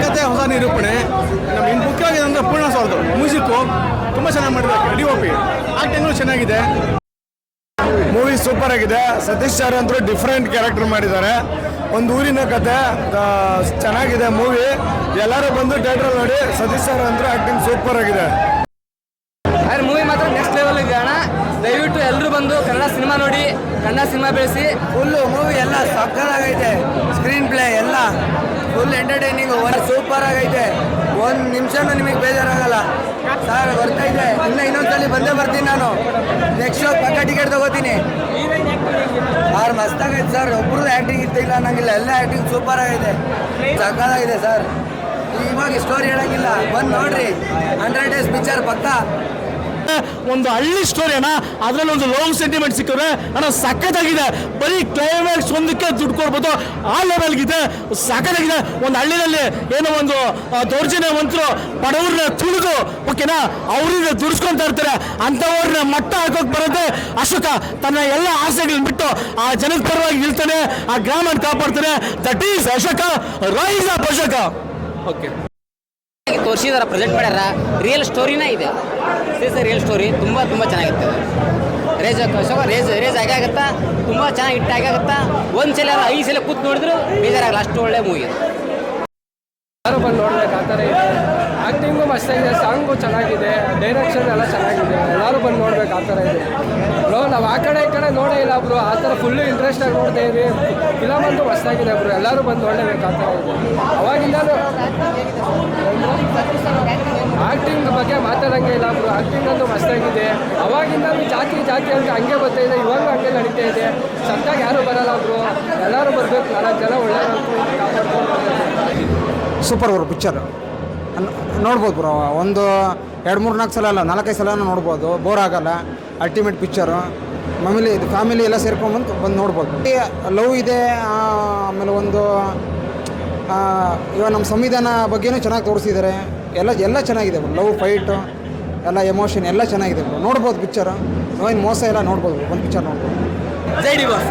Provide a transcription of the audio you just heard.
ಕತೆ ಹೊಸ ನಿರೂಪಣೆ. ಇನ್ನು ಮುಖ್ಯವಾಗಿ ಅಂದರೆ ಪೂರ್ಣ ಸಾಲ್ದು ಮ್ಯೂಸಿಕ್ಕು ತುಂಬ ಚೆನ್ನಾಗಿ ಮಾಡಿದ್ದಾರೆ. DOP ಆ್ಯಕ್ಟಿಂಗು ಚೆನ್ನಾಗಿದೆ. ಮೂವಿ ಸೂಪರ್ ಆಗಿದೆ. ಸತೀಶ್ ಸರ್ ಅಂತೂ ಡಿಫ್ರೆಂಟ್ ಕ್ಯಾರೆಕ್ಟರ್ ಮಾಡಿದ್ದಾರೆ. ಒಂದು ಊರಿನ ಕತೆ ಚೆನ್ನಾಗಿದೆ ಮೂವಿ. ಎಲ್ಲರೂ ಬಂದು ಥಿಯೇಟ್ರಲ್ಲಿ ನೋಡಿ. ಸತೀಶ್ ಸರ್ ಅಂತೂ ಆ್ಯಕ್ಟಿಂಗ್ ಸೂಪರ್ ಆಗಿದೆ. ಮೂವಿ ಮಾತ್ರ ನೆಕ್ಸ್ಟ್ ಲೆವೆಲ್ ಇದೆ ಅಣ್ಣ. ದಯವಿಟ್ಟು ಎಲ್ಲರೂ ಬಂದು ಕನ್ನಡ ಸಿನಿಮಾ ನೋಡಿ, ಕನ್ನಡ ಸಿನಿಮಾ ಬೆಳೆಸಿ. ಫುಲ್ಲು ಮೂವಿ ಎಲ್ಲ ಸಕ್ಕತ್ತಾಗೈತೆ. ಸ್ಕ್ರೀನ್ ಪ್ಲೇ ಎಲ್ಲ ಫುಲ್ ಎಂಟರ್ಟೈನಿಂಗು ಸೂಪರ್ ಆಗೈತೆ. ಒಂದು ನಿಮಿಷನೂ ನಿಮಗೆ ಬೇಜಾರಾಗಲ್ಲ ಸರ್. ಬರ್ತಾಯಿದೆ ಇನ್ನೊಂದ್ಸಲಿ ಬಂದೇ ಬರ್ತೀನಿ ನಾನು. ನೆಕ್ಸ್ಟ್ ಶೋ ಪಕ್ಕ ಟಿಕೆಟ್ ತಗೋತೀನಿ. ಸರ್ ಮಸ್ತಾಗೈತೆ ಸರ್. ಒಬ್ರದ್ದು ಆ್ಯಕ್ಟಿಂಗ್ ಇರ್ತಿಲ್ಲ ಅನ್ನಂಗಿಲ್ಲ, ಎಲ್ಲ ಆ್ಯಕ್ಟಿಂಗ್ ಸೂಪರ್ ಆಗೈತೆ, ಸಕ್ಕತ್ತಾಗಿದೆ ಸರ್. ಇವಾಗ ಸ್ಟೋರಿ ಹೇಳಂಗಿಲ್ಲ, ಬಂದು ನೋಡ್ರಿ. 100 days ಪಿಕ್ಚರ್ ಪಕ್ಕ. ಒಂದು ಹಳ್ಳಿ ಸ್ಟೋರಿ ಅಣ್ಣ, ಅದರಲ್ಲಿ ಒಂದು ಲವ್ ಸೆಂಟಿಮೆಂಟ್ ಸಿಕ್ಕಿದ್ರೆ ಅಣ್ಣ ಸಖತ್ತಾಗಿದೆ. ಬರೀ ಕ್ಲೈಮ್ಯಾಕ್ಸ್ ಒಂದಕ್ಕೆ ದುಡ್ಡು ಕೊಡ್ಬೋದು, ಆ ಲೆವೆಲ್ಗಿದೆ. ಸಖತ್ತಾಗಿದೆ. ಒಂದು ಹಳ್ಳಿನಲ್ಲಿ ಏನೋ ಒಂದು ದೌರ್ಜನ್ಯವಂತರು ಬಡವ್ರನ್ನ ತುಳಿದು ಓಕೆನಾ ಅವರಿಂದ ದುಡಿಸ್ಕೊಂತ ಇರ್ತಾರೆ. ಅಂಥವ್ರನ್ನ ಮಟ್ಟ ಹಾಕೋಕೆ ಬರುತ್ತೆ ಅಶೋಕ. ತನ್ನ ಎಲ್ಲ ಆಸೆಗಳನ್ನ ಬಿಟ್ಟು ಆ ಜನದ ಪರವಾಗಿ ನಿಲ್ತಾನೆ, ಆ ಗ್ರಾಮ ಕಾಪಾಡ್ತಾನೆ. That is Ashoka. Rise up Ashoka. Okay, ತೋರಿಸಿದಾರ, ಪ್ರೆಸೆಂಟ್ ಮಾಡ್ಯಾರ. ರಿಯಲ್ ಸ್ಟೋರಿನೇ ಇದೆ. ರಿಯಲ್ ಸ್ಟೋರಿ ತುಂಬ ಚೆನ್ನಾಗಿರ್ತದೆ. ರೇಜ್ ಆಗುತ್ತಾ, ತುಂಬ ಚೆನ್ನಾಗಿ ಹಿಟ್ ಆಗುತ್ತಾ. ಒಂದು ಸಲ 5 ಸಲ ಕೂತ್ ನೋಡಿದ್ರು ಬೇಜಾರಾಗಲ್ಲ, ಅಷ್ಟು ಒಳ್ಳೆ ಮೂವಿ ಇದೆ. ಎಲ್ಲರೂ ಬಂದು ನೋಡ್ಬೇಕು. ಆ ಥರ ಇದೆ. ಆ್ಯಕ್ಟಿಂಗು ಮಸ್ತಾಗಿದೆ, ಸಾಂಗು ಚೆನ್ನಾಗಿದೆ, ಡೈರೆಕ್ಷನ್ ಎಲ್ಲ ಚೆನ್ನಾಗಿದೆ. ಎಲ್ಲರೂ ಬಂದು ನೋಡ್ಬೇಕು. ಆ ಥರ ಇದೆ ಬ್ರೋ. ನಾವು ಆ ಕಡೆ ಈ ಕಡೆ ನೋಡೇ ಇಲ್ಲ ಬ್ರೋ. ಆ ಥರ ಫುಲ್ಲು ಇಂಟ್ರೆಸ್ಟಾಗಿ ನೋಡ್ತಾ ಇದ್ವಿ. ಫಿಲಮ್ ಅಂತೂ ಮಸ್ತಾಗಿದೆ ಬ್ರೋ. ಎಲ್ಲರೂ ಬಂದು ನೋಡಲೇಬೇಕು. ಆ ಥರ ಇದೆ. ಅವಾಗಿಂದಲೂ ಆ್ಯಕ್ಟಿಂಗ್ ಬಗ್ಗೆ ಮಾತಾಡೋಂಗೆ ಇಲ್ಲ ಬ್ರೋ. ಆ್ಯಕ್ಟಿಂಗ್ ಅಂತೂ ಮಸ್ತಾಗಿದೆ. ಅವಾಗಿಂದಲೂ ಜಾತಿ ಅಂತ ಹಂಗೆ ಬರ್ತಾ ಇದೆ. ಇವಾಗಲೂ ಹಂಗೆ ನಡೀತಾ ಇದೆ. ಸತ್ತಾಗಿ ಯಾರೂ ಬರಲ್ಲ ಬ್ರೋ. ಎಲ್ಲರೂ ಬರಬೇಕು. 4 ಜನ ಒಳ್ಳೆಯವರು ಕಾಪಾಡ್ಕೊಂಡು. ಸೂಪರ್ ಅವರು ಪಿಕ್ಚರ್ ನೋಡ್ಬೋದು ಬ್ರೋ. ಒಂದು 2-3-4 ಸಲ ಅಲ್ಲ, 4-5 ಸಲ ನೋಡ್ಬೋದು. ಬೋರ್ ಆಗಲ್ಲ. Ultimate picture. ಆಮೇಲೆ ಇದು ಫ್ಯಾಮಿಲಿ ಎಲ್ಲ ಸೇರ್ಕೊಂಡ್ಬಂದು ಬಂದು ನೋಡ್ಬೋದು. ಲವ್ ಇದೆ. ಆಮೇಲೆ ಒಂದು ಇವಾಗ ನಮ್ಮ ಸಂವಿಧಾನ ಬಗ್ಗೆನೂ ಚೆನ್ನಾಗಿ ತೋರಿಸಿದ್ದಾರೆ. ಎಲ್ಲ ಚೆನ್ನಾಗಿದೆ. ಲವ್ ಫೈಟು ಎಲ್ಲ ಎಮೋಷನ್ ಎಲ್ಲ ಚೆನ್ನಾಗಿದೆ ಬ್ರೋ. ನೋಡ್ಬೋದು ಪಿಕ್ಚರು. ಏನು ಮೋಸ ಎಲ್ಲ ನೋಡ್ಬೋದು. ಒಂದು ಪಿಕ್ಚರ್ ನೋಡ್ಬೋದು. ಜೈ ಡಿ ಬಾಸ್.